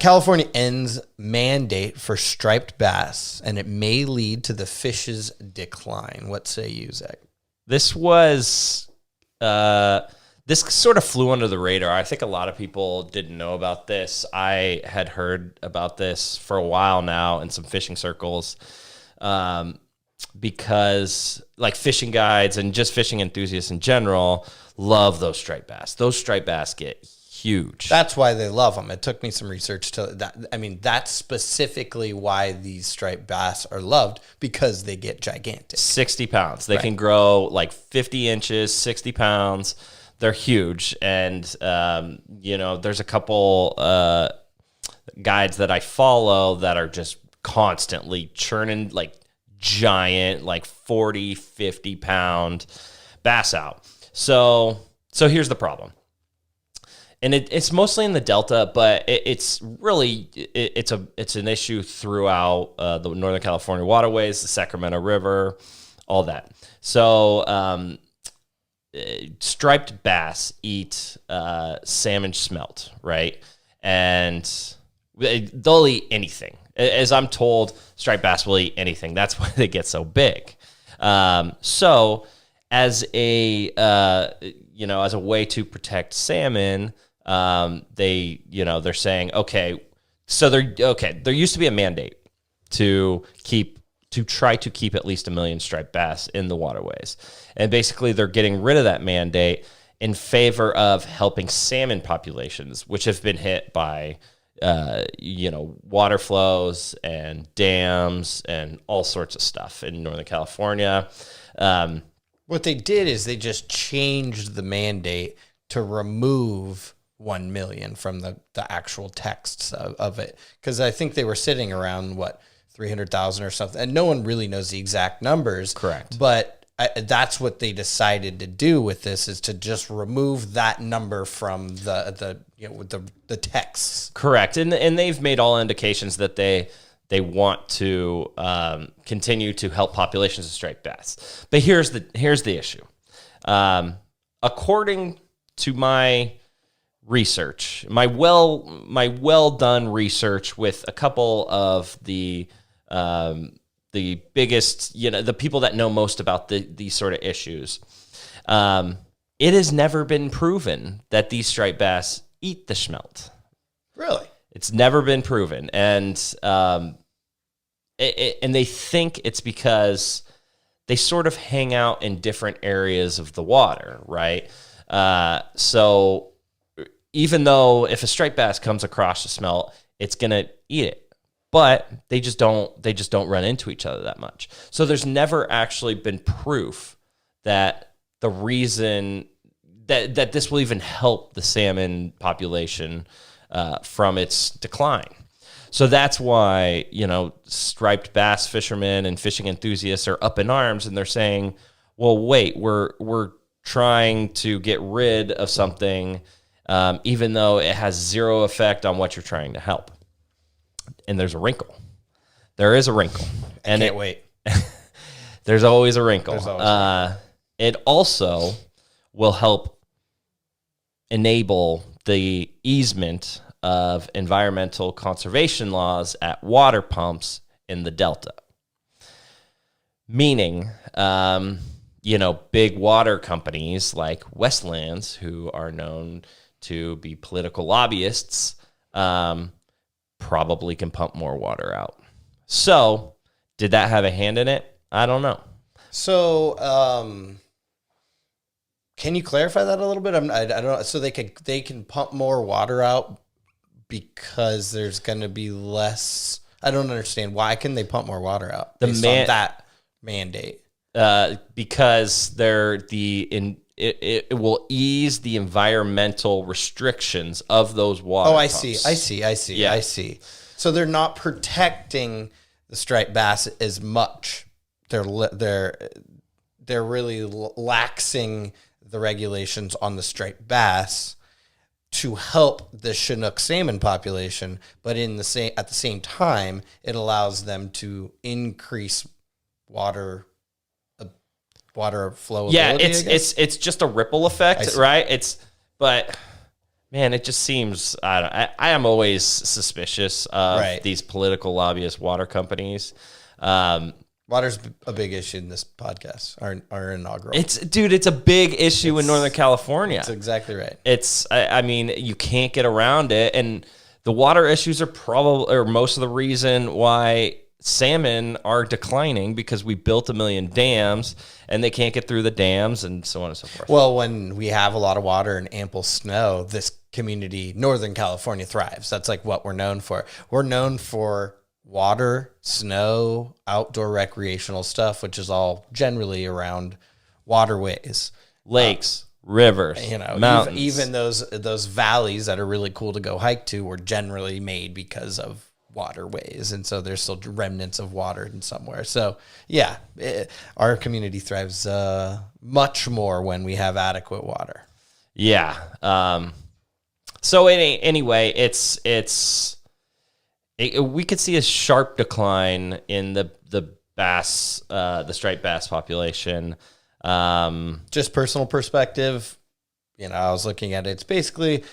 California ends mandate for striped bass, and it may lead to the fish's decline. What say you, Zach? This was this sort of flew under the radar. I think a lot of people didn't know about this. I had heard about this for a while now in some fishing circles, because like fishing guides and just fishing enthusiasts in general love those striped bass. Those striped bass get huge. That's why they love them. It took me some research to that. I mean, that's specifically why these striped bass are loved, because they get gigantic. 60 pounds. They can grow like 50 inches, 60 pounds. They're huge. And, there's a couple guides that I follow that are just constantly churning like giant, like 40, 50 pound bass out. So here's the problem. And it's mostly in the Delta, but it's an issue throughout the Northern California waterways, the Sacramento River, all that. So striped bass eat salmon smelt, right? And they'll eat anything. As I'm told, striped bass will eat anything. That's why they get so big. So as a way to protect salmon, they're saying, there used to be a mandate to try to keep at least 1 million striped bass in the waterways. And basically they're getting rid of that mandate in favor of helping salmon populations, which have been hit by, water flows and dams and all sorts of stuff in Northern California. What they did is they just changed the mandate to remove 1 million from the actual texts of it. Because I think they were sitting around, 300,000 or something. And no one really knows the exact numbers. Correct. But that's what they decided to do with this, is to just remove that number from the texts. Correct. And they've made all indications that they want to continue to help populations of striped bass. But here's the issue. According to my research, my well done research with a couple of the biggest, the people that know most about these sort of issues, it has never been proven that these striped bass eat the smelt. Really? It's never been proven, and they think it's because they sort of hang out in different areas of the water, right? So even though if a striped bass comes across the smelt, it's gonna eat it, but they just don't run into each other that much. So there's never actually been proof that the reason that this will even help the salmon population from its decline. So that's why, striped bass fishermen and fishing enthusiasts are up in arms, and they're saying, well, wait, we're trying to get rid of something, even though it has zero effect on what you're trying to help. And there's a wrinkle. There is a wrinkle. And I can't wait. There's always a wrinkle. It also will help enable the easement of environmental conservation laws at water pumps in the Delta. Meaning, big water companies like Westlands, who are known to be political lobbyists, probably can pump more water out. So, did that have a hand in it? I don't know. So, can you clarify that a little bit? I don't know. So they can pump more water out because there's going to be less. I don't understand. Why can they pump more water out based on that mandate? Because it will ease the environmental restrictions of those water pumps. Yeah. I see. So they're not protecting the striped bass as much. They're really laxing the regulations on the striped bass to help the Chinook salmon population, but at the same time, it allows them to increase water flow. Yeah, it's just a ripple effect, right? man, it just seems I am always suspicious of these political lobbyist water companies. Water's a big issue in this podcast, our inaugural. It's a big issue in Northern California. That's exactly right. I mean, you can't get around it, and the water issues are probably, or most of the reason why salmon are declining, because we built 1 million dams and they can't get through the dams and so on and so forth. Well, when we have a lot of water and ample snow, this community, Northern California, thrives. That's like what we're known for. We're known for water, snow, outdoor recreational stuff, which is all generally around waterways, lakes, rivers, mountains. Even those valleys that are really cool to go hike to were generally made because of waterways, and so there's still remnants of water in somewhere. So yeah, our community thrives much more when we have adequate water. Yeah. So anyway, we could see a sharp decline in the bass, the striped bass population. Just personal perspective, I was looking at it. It's basically,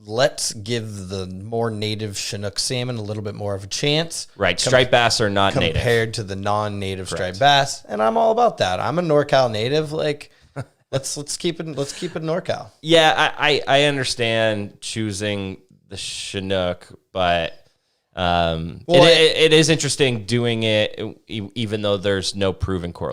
let's give the more native Chinook salmon a little bit more of a chance. Right. Striped bass are not native compared to the non-native striped bass. And I'm all about that. I'm a NorCal native. Like, let's keep it NorCal. Yeah. I understand choosing the Chinook, but, it is interesting doing it even though there's no proven correlation.